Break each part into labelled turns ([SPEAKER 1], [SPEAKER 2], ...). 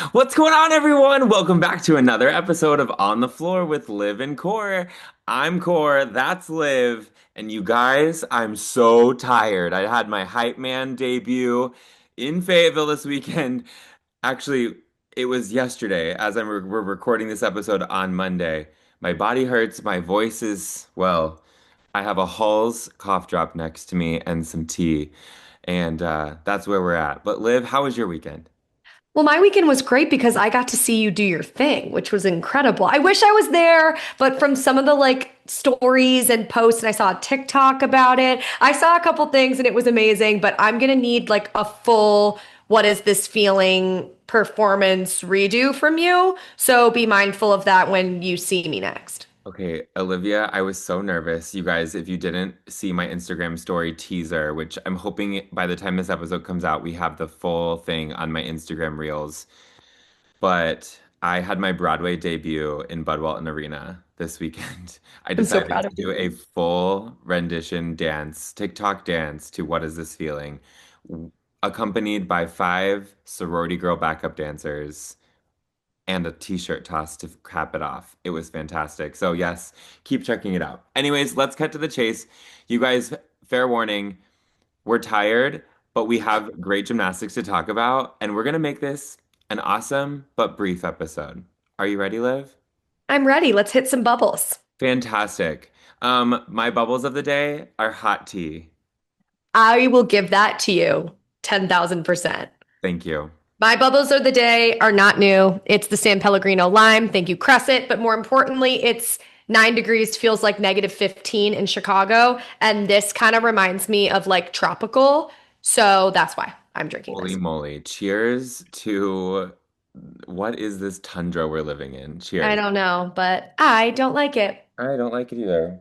[SPEAKER 1] What's going on, everyone? Welcome back to another episode of On the Floor with Liv and Cor. I'm Cor, that's Liv, and you guys, I'm so tired. I had my Hype Man debut in Fayetteville this weekend. Actually, it was yesterday as we're recording this episode on Monday. My body hurts, my voice is, well, I have a Hall's cough drop next to me and some tea, and that's where we're at. But Liv, how was your weekend?
[SPEAKER 2] Well, my weekend was great because I got to see you do your thing, which was incredible. I wish I was there, but from some of the stories and posts, and I saw a TikTok about it. I saw a couple things and it was amazing, but I'm gonna need like a full what is this feeling performance redo from you. So be mindful of that when you see me next.
[SPEAKER 1] Okay, Olivia, I was so nervous. You guys, if you didn't see my Instagram story teaser, which I'm hoping by the time this episode comes out, we have the full thing on my Instagram Reels. But I had my Broadway debut in Bud Walton Arena this weekend. I
[SPEAKER 2] I'm so
[SPEAKER 1] decided
[SPEAKER 2] proud
[SPEAKER 1] to
[SPEAKER 2] of
[SPEAKER 1] do a full rendition dance, TikTok dance to What Is This Feeling, accompanied by five sorority girl backup dancers and a t-shirt toss to cap it off. It was fantastic. So yes, keep checking it out. Anyways, let's cut to the chase. You guys, fair warning, we're tired, but we have great gymnastics to talk about, and we're gonna make this an awesome but brief episode. Are you ready, Liv?
[SPEAKER 2] I'm ready. Let's hit some bubbles.
[SPEAKER 1] Fantastic. My bubbles of the day are hot tea.
[SPEAKER 2] I will give that to you 10,000%.
[SPEAKER 1] Thank you.
[SPEAKER 2] My bubbles of the day are not new. It's the San Pellegrino lime. Thank you, Crescent. But more importantly, it's 9 degrees, feels like -15 in Chicago. And this kind of reminds me of like tropical. So that's why I'm drinking
[SPEAKER 1] Holy
[SPEAKER 2] this.
[SPEAKER 1] moly. Cheers to what is this tundra we're living in?
[SPEAKER 2] I
[SPEAKER 1] Cheers.
[SPEAKER 2] don't know, but I don't like it.
[SPEAKER 1] I don't like it either.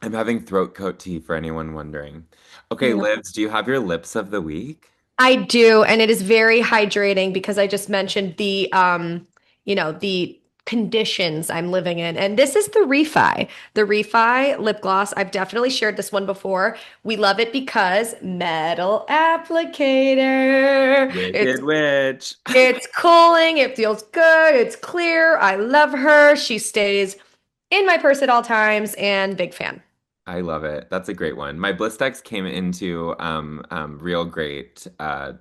[SPEAKER 1] I'm having throat coat tea for anyone wondering. Okay,
[SPEAKER 2] No.
[SPEAKER 1] Liz, do you have your lips of the week?
[SPEAKER 2] I do, and it is very hydrating because I just mentioned the conditions I'm living in. And this is the Refi. The Refi lip gloss. I've definitely shared this one before. We love it because metal applicator.
[SPEAKER 1] Wicked Witch.
[SPEAKER 2] It's cooling, it feels good, it's clear. I love her. She stays in my purse at all times and big fan.
[SPEAKER 1] I love it. That's a great one. My Blistex came into real great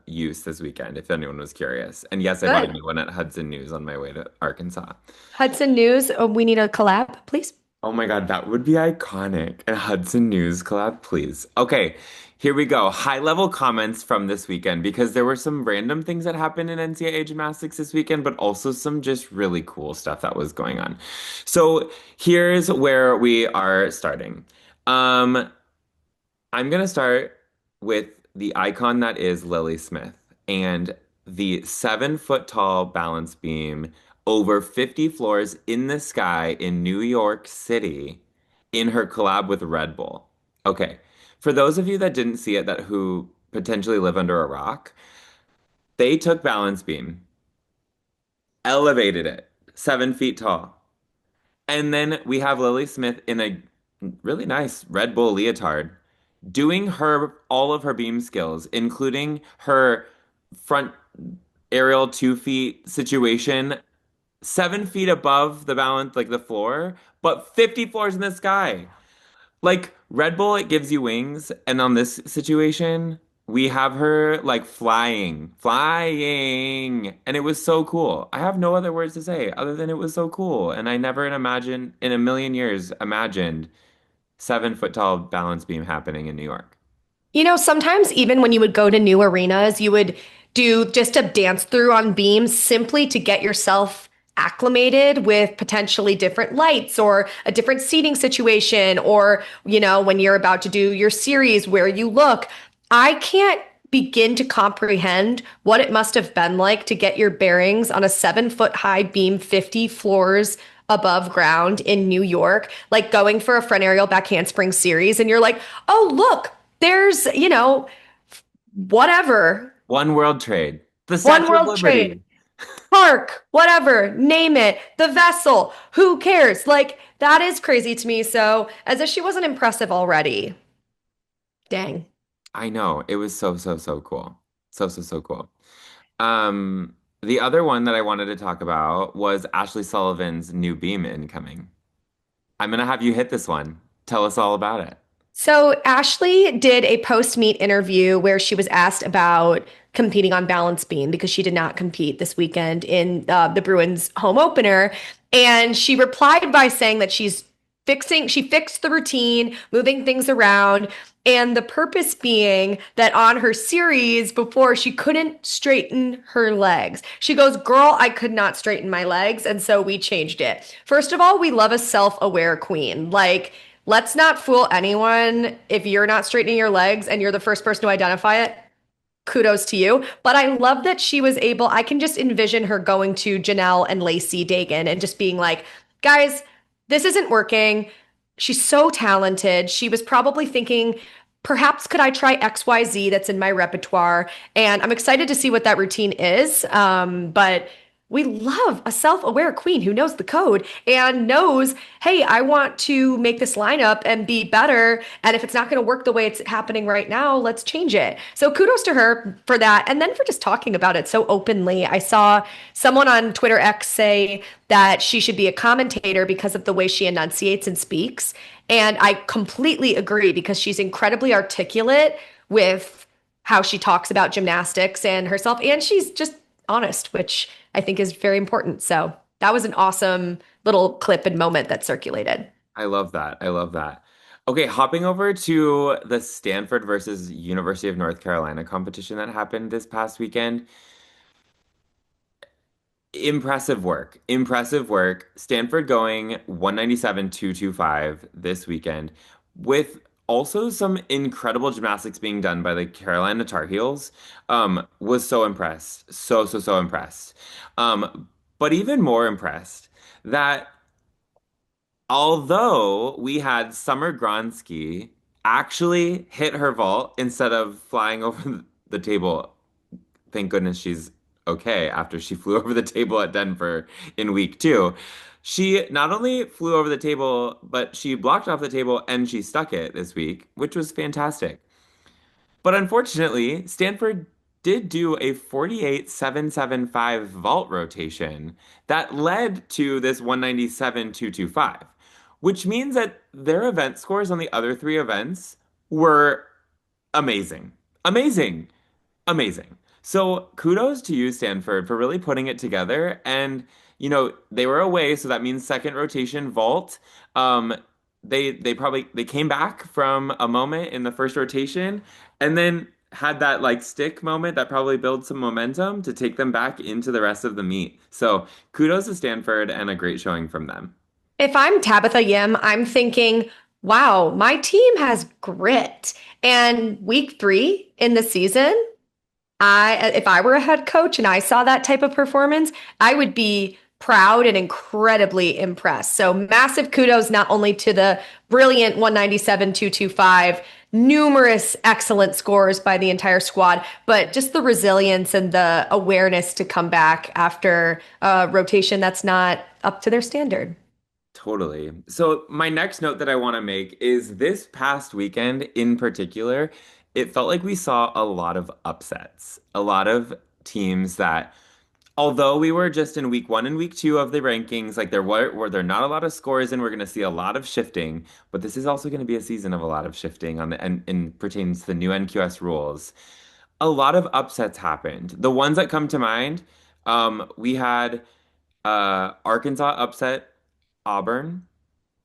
[SPEAKER 1] use this weekend, if anyone was curious. And yes, I bought a
[SPEAKER 2] Good.
[SPEAKER 1] new one at Hudson News on my way to Arkansas.
[SPEAKER 2] Hudson News, we need a collab, please.
[SPEAKER 1] Oh my God, that would be iconic. A Hudson News collab, please. Okay, here we go. High level comments from this weekend because there were some random things that happened in NCAA gymnastics this weekend, but also some just really cool stuff that was going on. So here's where we are starting. Um, I'm gonna start with the icon that is Lily Smith and the 7 foot tall balance beam over 50 floors in the sky in New York City in her collab with Red Bull. Okay, for those of you that didn't see it, that who potentially live under a rock, they took balance beam, elevated it 7 feet tall, and then we have Lily Smith in a really nice Red Bull leotard doing her all of her beam skills, including her front aerial 2 feet situation, 7 feet above the balance, like the floor, but 50 floors in the sky. Like Red Bull, it gives you wings, and on this situation, we have her like flying, and it was so cool. I have no other words to say other than it was so cool, and I never in a million years imagined 7 foot tall balance beam happening in New York.
[SPEAKER 2] Sometimes even when you would go to new arenas, you would do just a dance through on beams simply to get yourself acclimated with potentially different lights or a different seating situation, or, when you're about to do your series where you look. I can't begin to comprehend what it must have been like to get your bearings on a 7 foot high beam, 50 floors above ground in New York, like going for a front aerial back handspring series, and you're like, oh, look, there's, whatever,
[SPEAKER 1] One World Trade, the
[SPEAKER 2] one
[SPEAKER 1] Statue of
[SPEAKER 2] world trade,
[SPEAKER 1] Liberty.
[SPEAKER 2] park, whatever, name it, the vessel, who cares? Like, that is crazy to me. So, as if she wasn't impressive already. Dang.
[SPEAKER 1] I know. It was so, so, so cool. So, so, so cool. The other one that I wanted to talk about was Ashlee Sullivan's new beam incoming. I'm gonna have you hit this one. Tell us all about it.
[SPEAKER 2] So Ashley did a post-meet interview where she was asked about competing on balance beam because she did not compete this weekend in the Bruins home opener. And she replied by saying that she fixed the routine, moving things around, and the purpose being that on her series before she couldn't straighten her legs. She goes, "Girl, I could not straighten my legs, and so we changed it." First of all, we love a self-aware queen. Like, let's not fool anyone. If you're not straightening your legs and you're the first person to identify it, kudos to you. But I love that she was able, I can just envision her going to Janelle and Lacey Dagan and just being like, guys, this isn't working. She's so talented. She was probably thinking, perhaps could I try XYZ that's in my repertoire? And I'm excited to see what that routine is. But we love a self-aware queen who knows the code and knows, hey, I want to make this lineup and be better. And if it's not going to work the way it's happening right now, let's change it. So kudos to her for that. And then for just talking about it so openly. I saw someone on Twitter X say that she should be a commentator because of the way she enunciates and speaks. And I completely agree because she's incredibly articulate with how she talks about gymnastics and herself. And she's just honest, which I think is very important. So that was an awesome little clip and moment that circulated.
[SPEAKER 1] I love that. I love that. Okay, hopping over to the Stanford versus University of North Carolina competition that happened this past weekend. Impressive work. Impressive work. Stanford going 197.225 this weekend with also some incredible gymnastics being done by the Carolina Tar Heels. Was so impressed. So impressed. But even more impressed that although we had Summer Gronsky actually hit her vault instead of flying over the table. Thank goodness she's okay after she flew over the table at Denver in week two. She not only flew over the table, but she blocked off the table and she stuck it this week, which was fantastic. But unfortunately, Stanford did do a 48.775 vault rotation that led to this 197.225, which means that their event scores on the other three events were amazing. Amazing. Amazing. So kudos to you, Stanford, for really putting it together. And, they were away, so that means second rotation vault. Um, they came back from a moment in the first rotation and then had that like stick moment that probably builds some momentum to take them back into the rest of the meet. So kudos to Stanford and a great showing from them.
[SPEAKER 2] If I'm Tabitha Yim, I'm thinking, wow, my team has grit. And week 3 in the season, if I were a head coach and I saw that type of performance, I would be proud and incredibly impressed. So massive kudos not only to the brilliant 197.225, numerous excellent scores by the entire squad, but just the resilience and the awareness to come back after a rotation that's not up to their standard.
[SPEAKER 1] Totally. So my next note that I want to make is this past weekend in particular, it felt like we saw a lot of upsets, a lot of teams that, although we were just in week one and week two of the rankings, like were there not a lot of scores and we're going to see a lot of shifting, but this is also going to be a season of a lot of shifting on the and pertains to the new NQS rules. A lot of upsets happened. The ones that come to mind, we had Arkansas upset Auburn.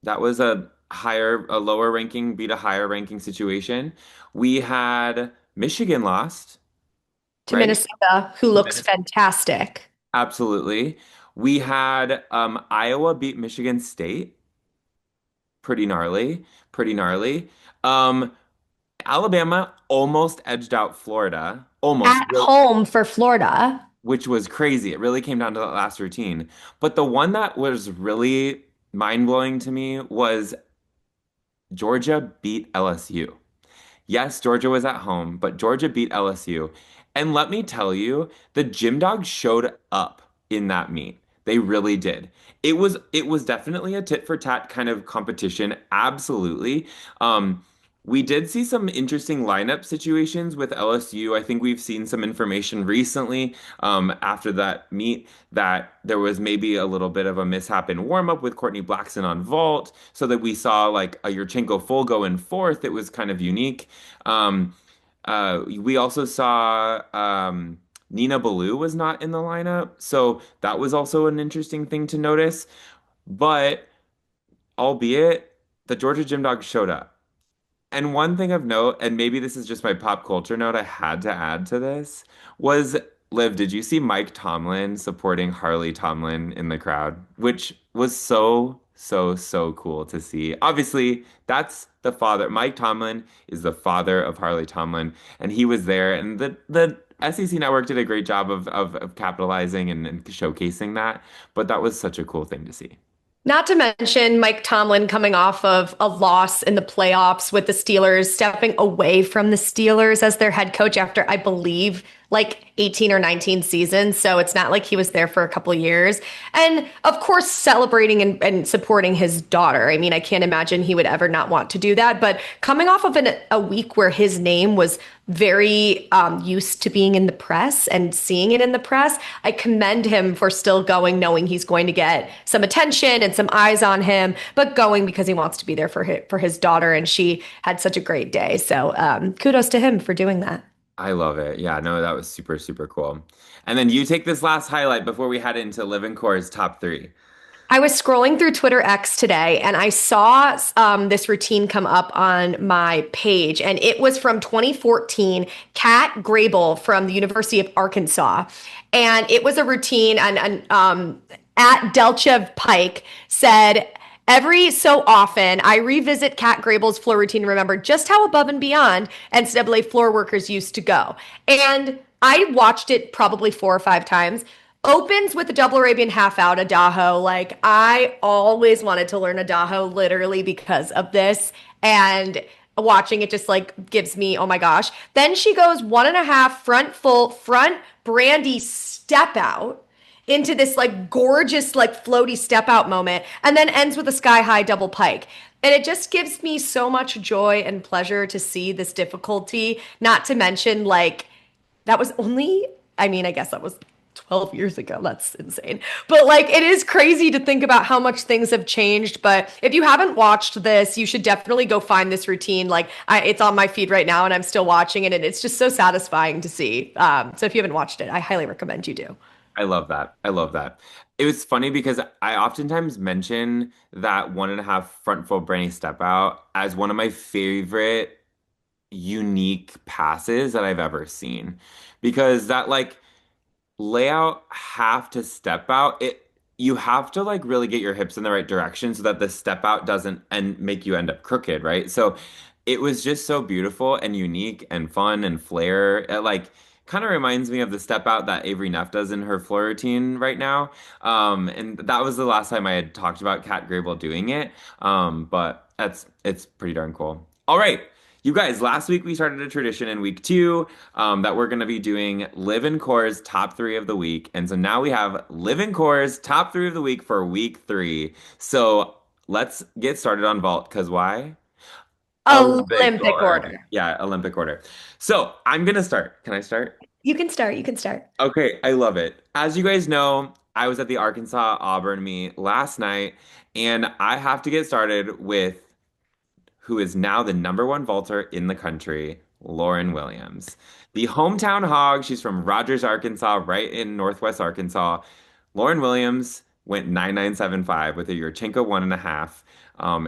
[SPEAKER 1] That was a lower ranking beat a higher ranking situation. We had Michigan lost,
[SPEAKER 2] To
[SPEAKER 1] right?
[SPEAKER 2] Minnesota, who looks fantastic.
[SPEAKER 1] Absolutely. We had Iowa beat Michigan State. Pretty gnarly. Pretty gnarly. Um, Alabama almost edged out Florida. Almost,
[SPEAKER 2] At home for Florida.
[SPEAKER 1] which was crazy. It really came down to that last routine. But the one that was really mind-blowing to me was Georgia beat LSU. Yes, Georgia was at home, but Georgia beat LSU. And let me tell you, the Gym Dogs showed up in that meet. They really did. It was definitely a tit for tat kind of competition, absolutely. Um, We did see some interesting lineup situations with LSU. I think we've seen some information recently after that meet that there was maybe a little bit of a mishap in warm-up with Courtney Blackson on vault, so that we saw like a Yurchenko full go in fourth. It was kind of unique. Um, we also saw Nina Ballou was not in the lineup, so that was also an interesting thing to notice. But albeit the Georgia Gym Dogs showed up. And one thing of note, and maybe this is just my pop culture note I had to add to this, was Liv, did you see Mike Tomlin supporting Harley Tomlin in the crowd? Which was so, so, so cool to see. Obviously, that's the father. Mike Tomlin is the father of Harley Tomlin, and he was there. And the SEC Network did a great job of capitalizing and showcasing that. But that was such a cool thing to see.
[SPEAKER 2] Not to mention Mike Tomlin coming off of a loss in the playoffs with the Steelers, stepping away from the Steelers as their head coach after, I believe, like 18 or 19 seasons. So it's not like he was there for a couple of years. And of course, celebrating and supporting his daughter. I mean, I can't imagine he would ever not want to do that. But coming off of a week where his name was very used to being in the press and seeing it in the press, I commend him for still going, knowing he's going to get some attention and some eyes on him, but going because he wants to be there for his daughter. And she had such a great day. So kudos to him for doing that.
[SPEAKER 1] I love it. Yeah, no, that was super, super cool. And then you take this last highlight before we head into Liv and Cor's top three.
[SPEAKER 2] I was scrolling through Twitter X today and I saw this routine come up on my page, and it was from 2014, Kat Grable from the University of Arkansas. And it was a routine, and at Delchev Pike said, every so often, I revisit Kat Grable's floor routine and remember just how above and beyond NCAA floor workers used to go. And I watched it probably 4 or 5 times. Opens with a double Arabian half out, Adaho. Like, I always wanted to learn Adaho literally because of this. And watching it just like gives me, oh my gosh. Then she goes 1.5 front full, front brandy step out into this like gorgeous, like floaty step out moment, and then ends with a sky high double pike. And it just gives me so much joy and pleasure to see this difficulty, not to mention like that was only, I mean, I guess that was 12 years ago. That's insane. But like, it is crazy to think about how much things have changed. But if you haven't watched this, you should definitely go find this routine. Like, it's on my feed right now and I'm still watching it. And it's just so satisfying to see. So if you haven't watched it, I highly recommend you do.
[SPEAKER 1] I love that. I love that. It was funny because I oftentimes mention that 1.5 front full Branny step out as one of my favorite unique passes that I've ever seen. Because that like layout half to step out, it you have to like really get your hips in the right direction so that the step out doesn't and make you end up crooked, right? So it was just so beautiful and unique and fun and flair. It like kind of reminds me of the step out that Avery Neff does in her floor routine right now. And that was the last time I had talked about Kat Grable doing it. But it's pretty darn cool. All right. You guys, last week we started a tradition in week two that we're going to be doing Liv and Cor's top three of the week. And so now we have Liv and Cor's top three of the week for week three. So let's get started on vault because why? Olympic
[SPEAKER 2] Olympic
[SPEAKER 1] order.
[SPEAKER 2] order.
[SPEAKER 1] Yeah, Olympic order. So I'm going to start. Can I start?
[SPEAKER 2] You can start. You can start.
[SPEAKER 1] Okay, I love it. As you guys know, I was at the Arkansas Auburn meet last night, and I have to get started with who is now the number one vaulter in the country, Lauren Williams. The hometown hog, she's from Rogers, Arkansas, right in Northwest Arkansas. Lauren Williams went 9975 with a Yurchenko 1.5.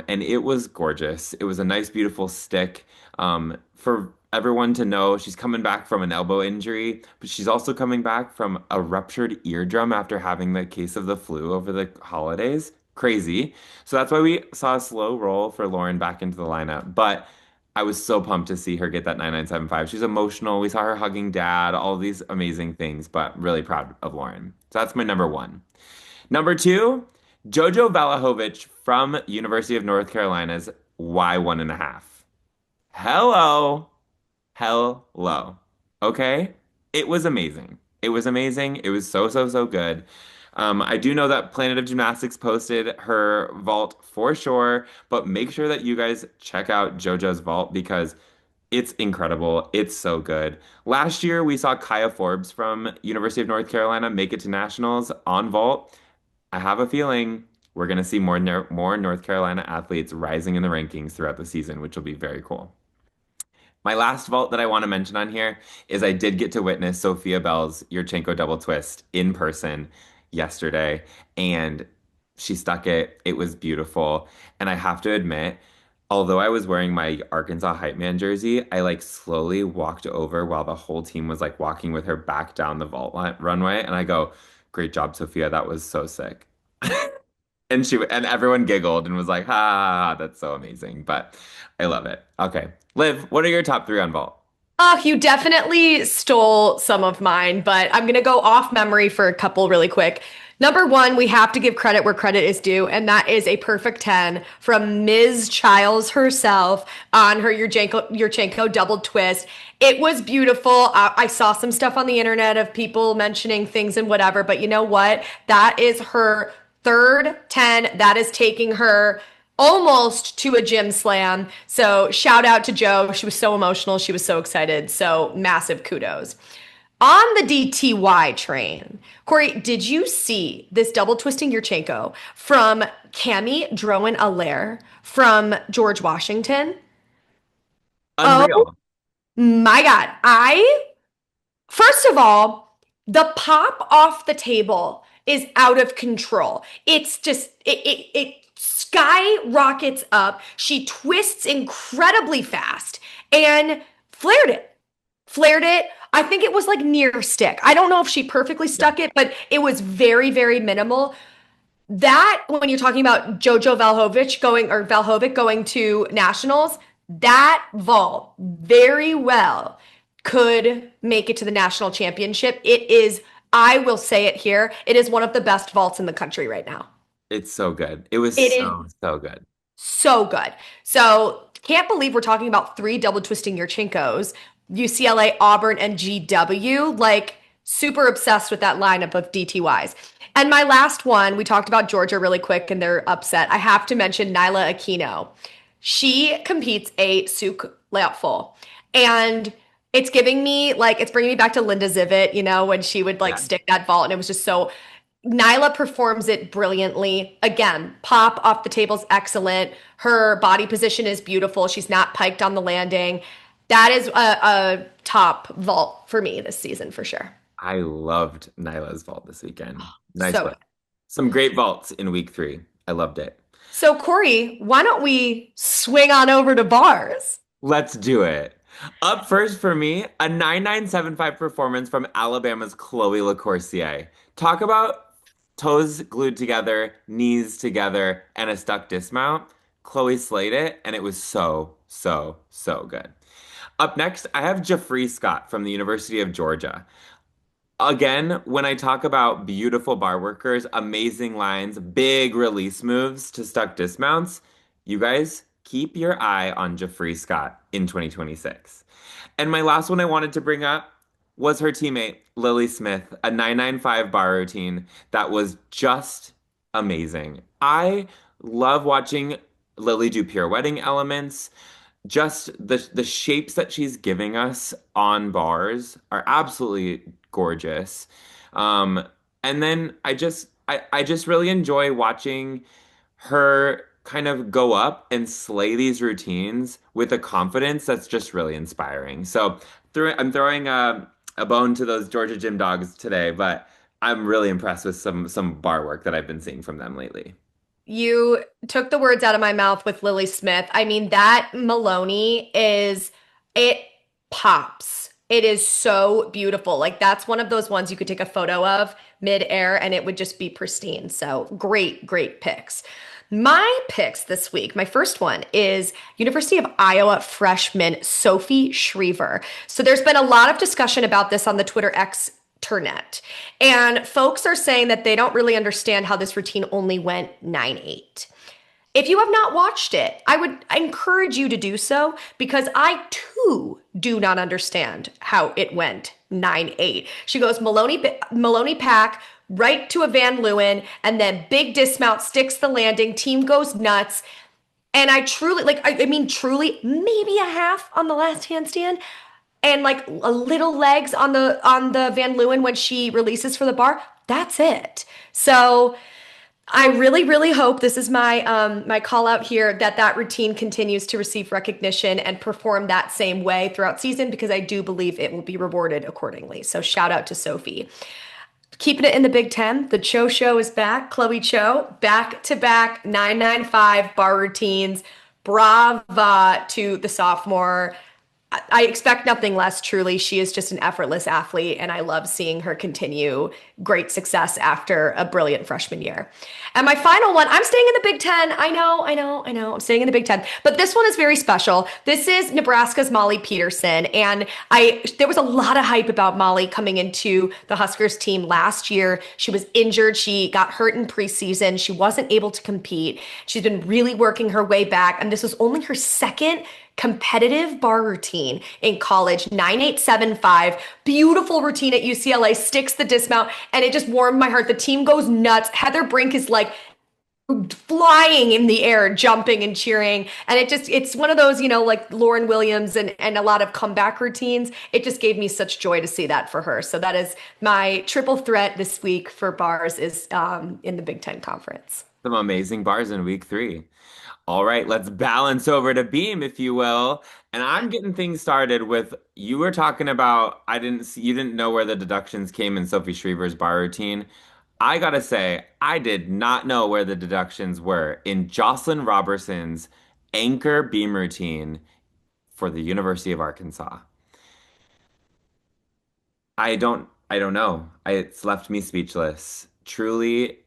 [SPEAKER 1] And it was gorgeous. It was a nice, beautiful stick. For everyone to know, she's coming back from an elbow injury, but she's also coming back from a ruptured eardrum after having the case of the flu over the holidays. Crazy. So that's why we saw a slow roll for Lauren back into the lineup. But I was so pumped to see her get that 9975. She's emotional. We saw her hugging dad, all these amazing things, but really proud of Lauren. So that's my number one. Number two, Jojo Valahovic from University of North Carolina's Y1.5. Hello. Hello. Okay? It was amazing. It was amazing. It was so, so, so good. I do know that Planet of Gymnastics posted her vault for sure, but make sure that you guys check out JoJo's vault because it's incredible. It's so good. Last year, we saw Kaya Forbes from University of North Carolina make it to nationals on vault. I have a feeling we're going to see more North Carolina athletes rising in the rankings throughout the season, which will be very cool. My last vault that I want to mention on here is I did get to witness Sophia Bell's Yurchenko double twist in person yesterday, and she stuck it. It was beautiful. And I have to admit, although I was wearing my Arkansas Hype Man jersey, I like slowly walked over while the whole team was like walking with her back down the runway. And I go, great job, Sophia. That was so sick. And everyone giggled and was like, ha, ha, ha, that's so amazing. But I love it. Okay. Liv, what are your top three on vault?
[SPEAKER 2] Oh, you definitely stole some of mine, but I'm going to go off memory for a couple really quick. Number one, we have to give credit where credit is due, and that is a perfect 10 from Ms. Childs herself on her Yurchenko double twist. It was beautiful. I saw some stuff on the internet of people mentioning things and whatever, but you know what? That is her third 10. That is taking her almost to a gym slam. So shout out to Joe. She was so emotional. She was so excited. So massive kudos. On the DTY train, Corey, did you see this double twisting Yurchenko from Cami Drowan Allaire from George Washington? Oh
[SPEAKER 1] Unreal.
[SPEAKER 2] my God. First of all, the pop off the table is out of control. It's just, it skyrockets up. She twists incredibly fast and flared it. Flared it. I think it was like near stick. I don't know if she perfectly
[SPEAKER 1] Yeah.
[SPEAKER 2] stuck it, but it was very, very minimal. That when you're talking about Jojo Valhovic going to nationals, that vault very well could make it to the national championship. It is, I will say it here, it is one of the best vaults in the country right now.
[SPEAKER 1] It's so good. It was
[SPEAKER 2] It is
[SPEAKER 1] so, so good.
[SPEAKER 2] so good. So can't believe we're talking about three double twisting Yurchenkos, UCLA, Auburn, and GW. Like super obsessed with that lineup of DTYs. And my last one, we talked about Georgia really quick and they're upset. I have to mention Nyla Aquino. She competes a Souk layout full. And it's giving me like it's bringing me back to Linda Zivit, when she would like
[SPEAKER 1] Yeah.
[SPEAKER 2] stick that vault and it was just so Nyla performs it brilliantly. Again, pop off the table's excellent. Her body position is beautiful. She's not piked on the landing. That is a top vault for me this season for sure.
[SPEAKER 1] I loved Nyla's vault this weekend. Nice
[SPEAKER 2] So
[SPEAKER 1] one.
[SPEAKER 2] good.
[SPEAKER 1] Some great vaults in week three. I loved it.
[SPEAKER 2] So Corey, why don't we swing on over to bars?
[SPEAKER 1] Let's do it. Up first for me, a 9975 performance from Alabama's Chloe LaCourcier. Talk about toes glued together, knees together, and a stuck dismount. Chloe slayed it, and it was so, so, so good. Up next, I have Jeffrey Scott from the University of Georgia. Again, when I talk about beautiful bar workers, amazing lines, big release moves to stuck dismounts, you guys keep your eye on Jeffrey Scott in 2026. And my last one I wanted to bring up was her teammate, Lily Smith, a 995 bar routine that was just amazing. I love watching Lily do pirouetting elements. Just the shapes that she's giving us on bars are absolutely gorgeous. Um, and then I just really enjoy watching her kind of go up and slay these routines with a confidence that's just really inspiring. So I'm throwing a bone to those Georgia Gym dogs today, but I'm really impressed with some bar work that I've been seeing from them lately.
[SPEAKER 2] You took the words out of my mouth with Lily Smith. I mean, that Maloney it pops. It is so beautiful. Like, that's one of those ones you could take a photo of mid-air and it would just be pristine. So, great, great picks. My picks this week, my first one is University of Iowa freshman Sophie Schriever. So, there's been a lot of discussion about this on the Twitter X Turnet. And folks are saying that they don't really understand how this routine only went 9-8. If you have not watched it, I would encourage you to do so because I too do not understand how it went 9.8. She goes Maloney pack right to a Van Leeuwen and then big dismount, sticks the landing, team goes nuts. And I truly, like, I mean, truly, maybe a half on the last handstand and like a little legs on the Van Leeuwen when she releases for the bar. That's it. So I really, really hope this is my call out here that that routine continues to receive recognition and perform that same way throughout season because I do believe it will be rewarded accordingly. So shout out to Sophie. Keeping it in the Big Ten, the Cho is back. Chloe Cho, back to back 995 bar routines. Brava to the sophomore. I expect nothing less, truly. She is just an effortless athlete, and I love seeing her continue great success after a brilliant freshman year. And my final one, I'm staying in the Big Ten. I know. I'm staying in the Big Ten. But this one is very special. This is Nebraska's Molly Peterson. And there was a lot of hype about Molly coming into the Huskers team last year. She was injured. She got hurt in preseason. She wasn't able to compete. She's been really working her way back. And this was only her second competitive bar routine in college, 9875. Beautiful routine at UCLA, sticks the dismount, and it just warmed my heart. The team goes nuts. Heather Brink is like flying in the air, jumping and cheering. And it's one of those, like Lauren Williams and a lot of comeback routines. It just gave me such joy to see that for her. So that is my triple threat this week for bars is in the Big Ten Conference.
[SPEAKER 1] Some amazing bars in week 3. All right, let's balance over to beam, if you will. And I'm getting things started with you were talking about you didn't know where the deductions came in Sophie Shriver's bar routine. I gotta say, I did not know where the deductions were in Jocelyn Robertson's anchor beam routine for the University of Arkansas. I don't know. It's left me speechless. Truly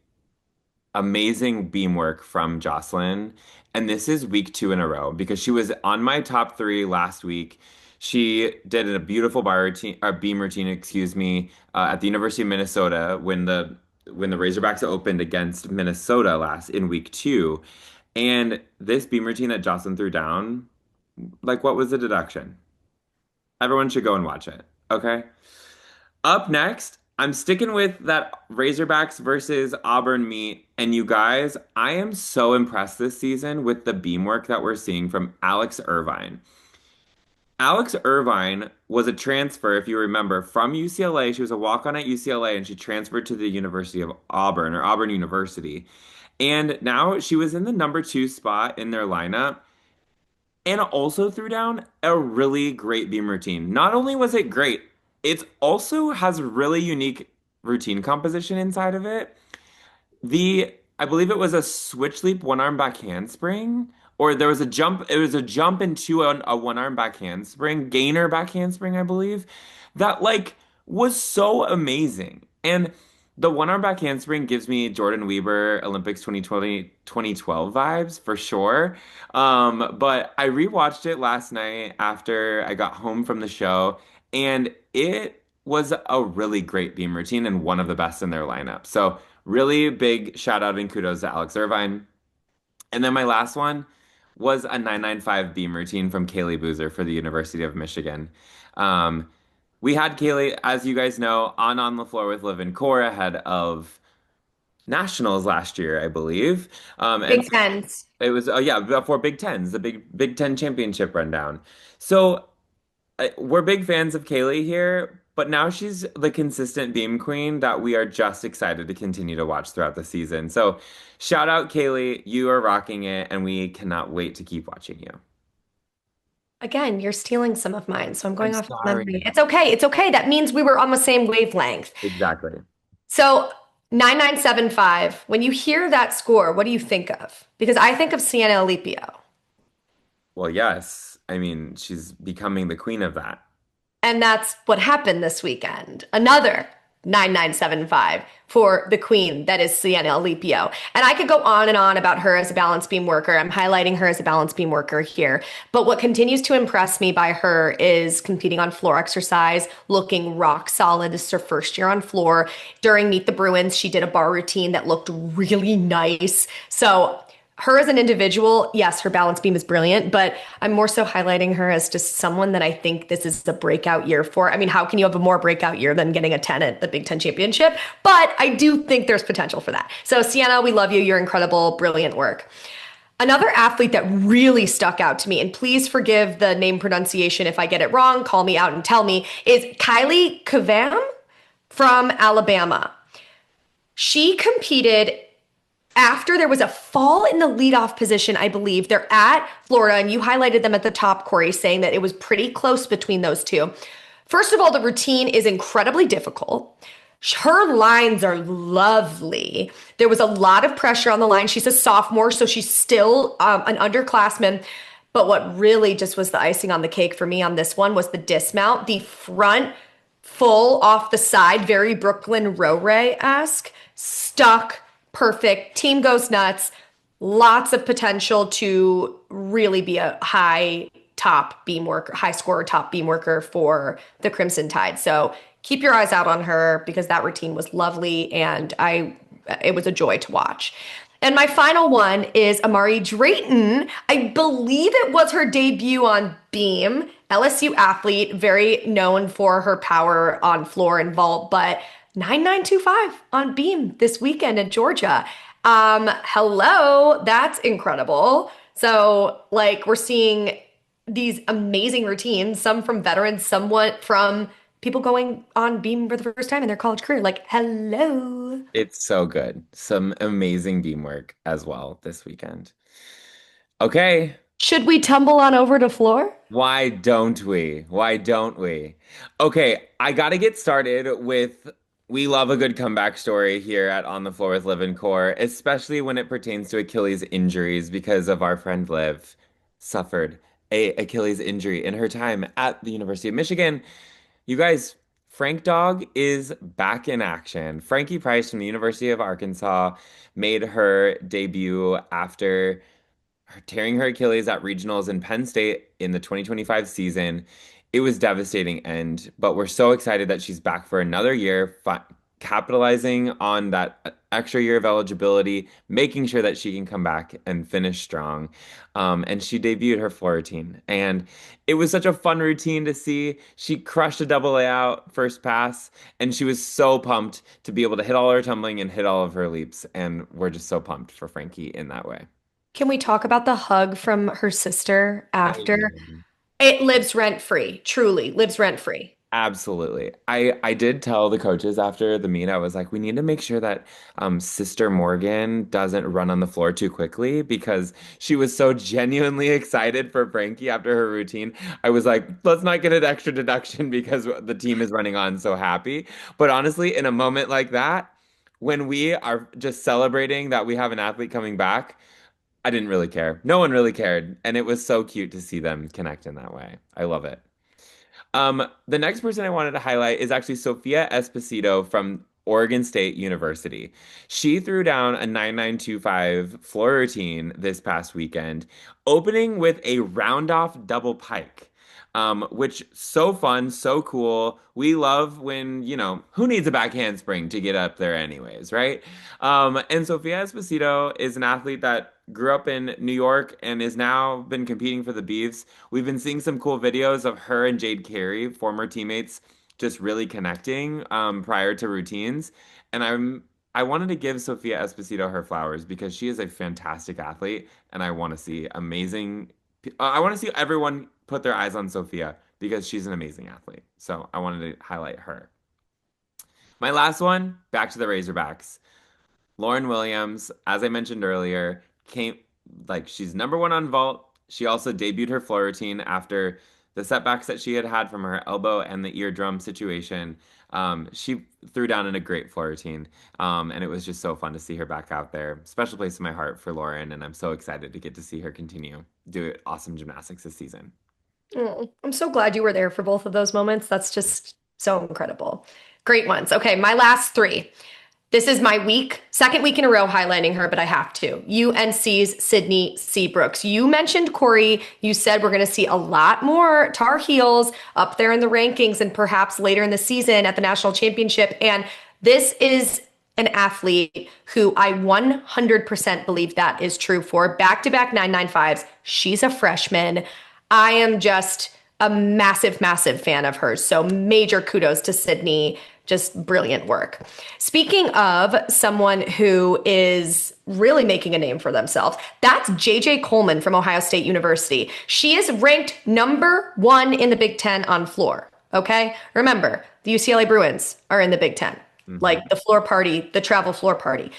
[SPEAKER 1] amazing beam work from Jocelyn. And this is week 2 in a row because she was on my top 3 last week. She did a beautiful bar routine, or beam routine, excuse me, at the University of Minnesota when the Razorbacks opened against Minnesota last in week 2. And this beam routine that Jocelyn threw down, like what was the deduction? Everyone should go and watch it. Okay. Up next, I'm sticking with that Razorbacks versus Auburn meet. And you guys, I am so impressed this season with the beam work that we're seeing from Alex Irvine. Alex Irvine was a transfer, if you remember, from UCLA. She was a walk-on at UCLA and she transferred to the University of Auburn or Auburn University. And now she was in the number 2 spot in their lineup and also threw down a really great beam routine. Not only was it great, it also has really unique routine composition inside of it. I believe it was a switch leap one arm back handspring, or there was a jump. It was a jump into a one arm back handspring, gainer back handspring, I believe, that like was so amazing. And the one arm back handspring gives me Jordan Weber Olympics 2020 2012 vibes for sure. But I rewatched it last night after I got home from the show, and it was a really great beam routine and one of the best in their lineup. So really big shout out and kudos to Alex Irvine. And then my last one was a 995 beam routine from Kaylee Boozer for the University of Michigan. Um, we had Kaylee, as you guys know, on the floor with Liv and Cor ahead of nationals last year, I believe. And
[SPEAKER 2] Big
[SPEAKER 1] so
[SPEAKER 2] Tens.
[SPEAKER 1] it was, yeah, before Big Tens, the Big Ten championship rundown. So we're big fans of Kaylee here, but now she's the consistent beam queen that we are just excited to continue to watch throughout the season. So shout out Kaylee, you are rocking it, and we cannot wait to keep watching you.
[SPEAKER 2] Again, you're stealing some of mine, so I'm
[SPEAKER 1] I'm
[SPEAKER 2] going off of memory.
[SPEAKER 1] sorry.
[SPEAKER 2] It's okay. It's okay. That means we were on the same wavelength.
[SPEAKER 1] Exactly.
[SPEAKER 2] So 9975, when you hear that score, what do you think of? Because I think of Sienna Alipio.
[SPEAKER 1] Well, yes. I mean, she's becoming the queen of that.
[SPEAKER 2] And that's what happened this weekend. Another 9975 for the queen that is Sienna Alipio. And I could go on and on about her as a balance beam worker. I'm highlighting her as a balance beam worker here. But what continues to impress me by her is competing on floor exercise, looking rock solid. This is her first year on floor. During Meet the Bruins, she did a bar routine that looked really nice. So her as an individual, yes, her balance beam is brilliant, but I'm more so highlighting her as just someone that I think this is a breakout year for. I mean, how can you have a more breakout year than getting a 10 at the Big Ten Championship? But I do think there's potential for that. So, Sienna, we love you. You're incredible, brilliant work. Another athlete that really stuck out to me, and please forgive the name pronunciation if I get it wrong, call me out and tell me, is Kylie Kavam from Alabama. She competed after there was a fall in the leadoff position, I believe. They're at Florida, and you highlighted them at the top, Corey, saying that it was pretty close between those two. First of all, the routine is incredibly difficult. Her lines are lovely. There was a lot of pressure on the line. She's a sophomore, so she's still an underclassman. But what really just was the icing on the cake for me on this one was the dismount, the front full off the side, very Brooklyn Row-Ray-esque, stuck, perfect. Team goes nuts. Lots of potential to really be a high top beam worker, high scorer top beam worker for the Crimson Tide. So keep your eyes out on her because that routine was lovely and it was a joy to watch. And my final one is Amari Drayton. I believe it was her debut on beam. LSU athlete, very known for her power on floor and vault, but 9925 on beam this weekend in Georgia. Hello, that's incredible. So, like, we're seeing these amazing routines, some from veterans, somewhat from people going on beam for the first time in their college career. Like, hello.
[SPEAKER 1] It's so good. Some amazing beam work as well this weekend. Okay,
[SPEAKER 2] Should we tumble on over to floor?
[SPEAKER 1] why don't we? Why don't we? Okay, I gotta get started with we love a good comeback story here at On the Floor with Liv and Cor, especially when it pertains to Achilles injuries because of our friend Liv suffered a Achilles injury in her time at the University of Michigan. You guys, Frank Dog is back in action. Frankie Price from the University of Arkansas made her debut after tearing her Achilles at regionals in Penn State in the 2025 season. It was devastating end, but we're so excited that she's back for another year, capitalizing on that extra year of eligibility, making sure that she can come back and finish strong. And she debuted her floor routine, and it was such a fun routine to see. She crushed a double layout first pass, and she was so pumped to be able to hit all her tumbling and hit all of her leaps. And we're just so pumped for Frankie in that way.
[SPEAKER 2] Can we talk about the hug from her sister
[SPEAKER 1] I
[SPEAKER 2] after?
[SPEAKER 1] know.
[SPEAKER 2] It lives rent free, truly lives rent free.
[SPEAKER 1] Absolutely. I did tell the coaches after the meet, I was like, we need to make sure that Sister Morgan doesn't run on the floor too quickly because she was so genuinely excited for Frankie after her routine. I was like, let's not get an extra deduction because the team is running on so happy. But honestly, in a moment like that, when we are just celebrating that we have an athlete coming back, I didn't really care. No one really cared. And it was so cute to see them connect in that way. I love it. The next person I wanted to highlight is actually Sophia Esposito from Oregon State University. She threw down a 9925 floor routine this past weekend, opening with a round off double pike. Which so fun, so cool. We love when, who needs a back handspring to get up there anyways, right? And Sofia Esposito is an athlete that grew up in New York and is now been competing for the Beavs. We've been seeing some cool videos of her and Jade Carey, former teammates, just really connecting prior to routines. And I wanted to give Sofia Esposito her flowers because she is a fantastic athlete, and I want to see amazing. I want to see everyone put their eyes on Sophia because she's an amazing athlete. So I wanted to highlight her. My last one, back to the Razorbacks. Lauren Williams, as I mentioned earlier, came like she's number one on vault. She also debuted her floor routine after the setbacks that she had had from her elbow and the eardrum situation. She threw down in a great floor routine, and it was just so fun to see her back out there. Special place in my heart for Lauren, and I'm so excited to get to see her continue do awesome gymnastics this season.
[SPEAKER 2] Oh, I'm so glad you were there for both of those moments. That's just so incredible. Great ones. Okay, my last three. This is my second week in a row highlighting her, but I have to. UNC's Sydney Seabrooks. You mentioned Corey. You said we're going to see a lot more Tar Heels up there in the rankings and perhaps later in the season at the national championship. And this is an athlete who I 100% believe that is true for. Back-to-back 995s. She's a freshman. I am just a massive, massive fan of hers. So major kudos to Sydney. Just brilliant work. Speaking of someone who is really making a name for themselves, that's JJ Coleman from Ohio State University. She is ranked number 1 in the Big Ten on floor. Okay. Remember, the UCLA Bruins are in the Big Ten, like
[SPEAKER 1] Hmm.
[SPEAKER 2] the floor party, the travel floor party.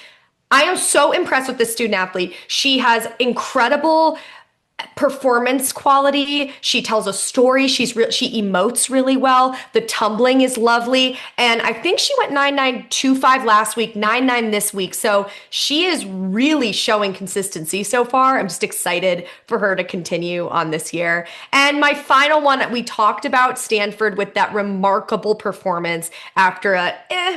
[SPEAKER 2] I am so impressed with this student athlete. She has incredible performance quality. She tells a story. She emotes really well. The tumbling is lovely. And I think she went 9925 last week, 99 this week. So she is really showing consistency so far. I'm just excited for her to continue on this year. And my final one, we talked about Stanford with that remarkable performance after a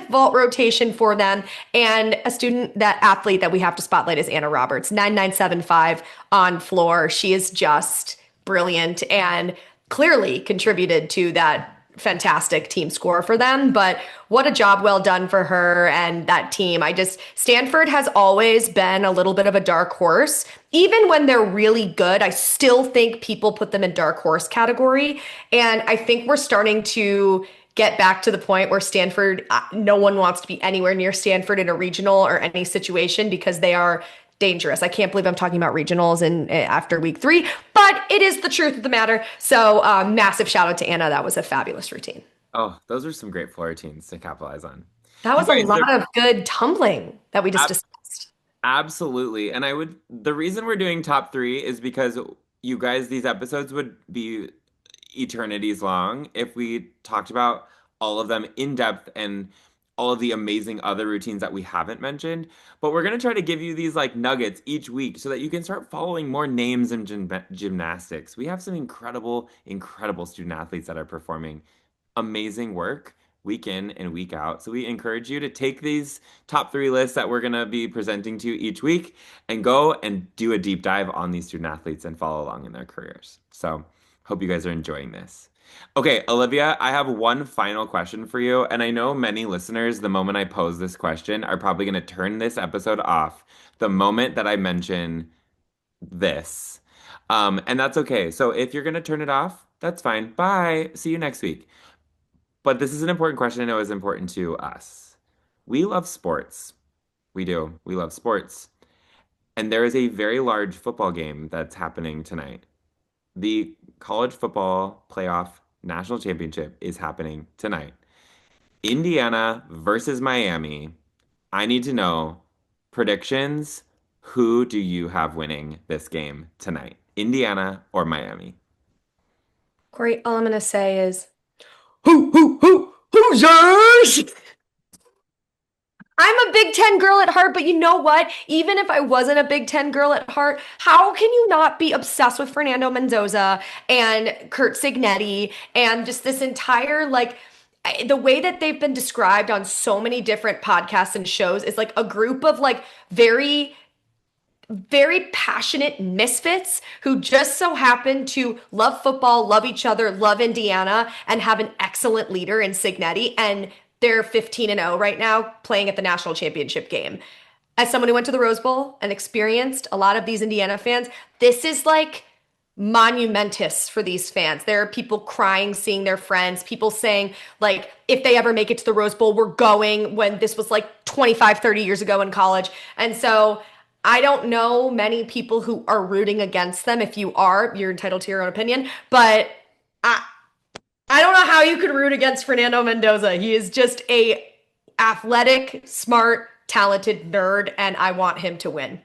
[SPEAKER 2] vault rotation for them. And a student, that athlete that we have to spotlight is Anna Roberts, 9975 on floor. She is just brilliant and clearly contributed to that fantastic team score for them. But what a job well done for her and that team. Stanford has always been a little bit of a dark horse. Even when they're really good, I still think people put them in dark horse category. And I think we're starting to get back to the point where Stanford, no one wants to be anywhere near Stanford in a regional or any situation because they are dangerous. I can't believe I'm talking about regionals in after week 3, but it is the truth of the matter. So massive shout out to Anna. That was a fabulous routine.
[SPEAKER 1] Oh, those are some great floor routines to capitalize on.
[SPEAKER 2] That
[SPEAKER 1] You
[SPEAKER 2] was a
[SPEAKER 1] guys,
[SPEAKER 2] lot of good tumbling that we just
[SPEAKER 1] ab
[SPEAKER 2] discussed.
[SPEAKER 1] absolutely. And the reason we're doing top three is because you guys, these episodes would be eternities long if we talked about all of them in depth and all of the amazing other routines that we haven't mentioned. But we're going to try to give you these like nuggets each week so that you can start following more names in gymnastics. We have some incredible, incredible student athletes that are performing amazing work week in and week out. So we encourage you to take these top three lists that we're going to be presenting to you each week and go and do a deep dive on these student athletes and follow along in their careers. So hope you guys are enjoying this. Okay, Olivia, I have one final question for you. And I know many listeners, the moment I pose this question, are probably going to turn this episode off the moment that I mention this. And that's okay. So if you're going to turn it off, that's fine. Bye. See you next week. But this is an important question. I know is important to us. We love sports. We do. We love sports. And there is a very large football game that's happening tonight. The college football playoff national championship is happening tonight. Indiana versus Miami. I need to know predictions. Who do you have winning this game tonight? Indiana or Miami?
[SPEAKER 2] Corey, all I'm going to say is, Hoosiers! I'm a Big Ten girl at heart, but you know what? Even if I wasn't a Big Ten girl at heart, how can you not be obsessed with Fernando Mendoza and Kurt Signetti and just this entire the way that they've been described on so many different podcasts and shows is like a group of like very very passionate misfits who just so happen to love football, love each other, love Indiana, and have an excellent leader in Signetti. And they're 15-0 right now playing at the national championship game. As someone who went to the Rose Bowl and experienced a lot of these Indiana fans, this is like monumentous for these fans. There are people crying, seeing their friends, people saying, like, if they ever make it to the Rose Bowl, we're going, when this was like 25, 30 years ago in college. And so I don't know many people who are rooting against them. If you are, you're entitled to your own opinion. But I, I don't know how you could root against Fernando Mendoza. He is just a athletic, smart, talented nerd, and I want him to win.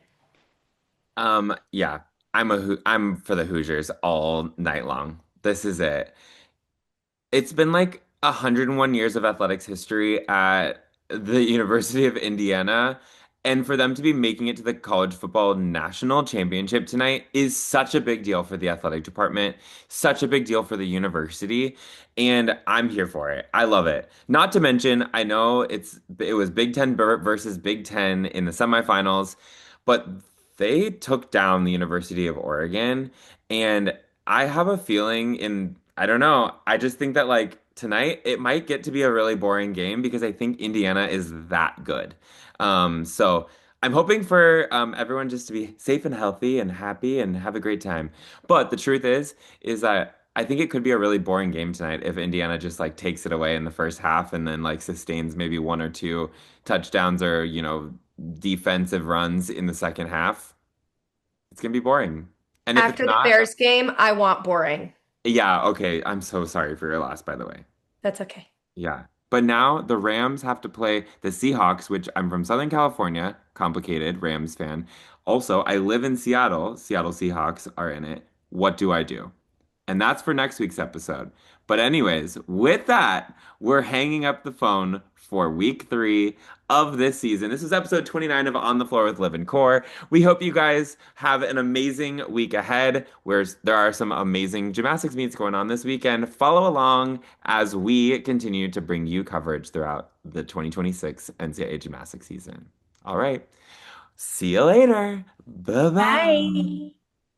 [SPEAKER 1] Yeah, I'm for the Hoosiers all night long. This is it. It's been like 101 years of athletics history at the University of Indiana. And for them to be making it to the college football national championship tonight is such a big deal for the athletic department, such a big deal for the university. And I'm here for it. I love it. Not to mention, I know it was Big Ten versus Big Ten in the semifinals, but they took down the University of Oregon. And I have a feeling I don't know, I just think that like tonight it might get to be a really boring game because I think Indiana is that good. So I'm hoping for everyone just to be safe and healthy and happy and have a great time. But the truth is that I think it could be a really boring game tonight if Indiana just like takes it away in the first half and then like sustains maybe one or two touchdowns or, defensive runs in the second half. It's gonna be boring. And if it's
[SPEAKER 2] After the
[SPEAKER 1] not,
[SPEAKER 2] Bears game, I want boring.
[SPEAKER 1] yeah, okay. I'm so sorry for your loss, by the way.
[SPEAKER 2] That's okay.
[SPEAKER 1] Yeah. But now the Rams have to play the Seahawks, which I'm from Southern California, complicated Rams fan. Also, I live in Seattle. Seattle Seahawks are in it. What do I do? And that's for next week's episode. But, anyways, with that, we're hanging up the phone for week 3 of this season. This is episode 29 of On the Floor with Liv and Cor. We hope you guys have an amazing week ahead where there are some amazing gymnastics meets going on this weekend. Follow along as we continue to bring you coverage throughout the 2026 NCAA gymnastics season. All right. See you later. Bye bye.
[SPEAKER 2] Bye.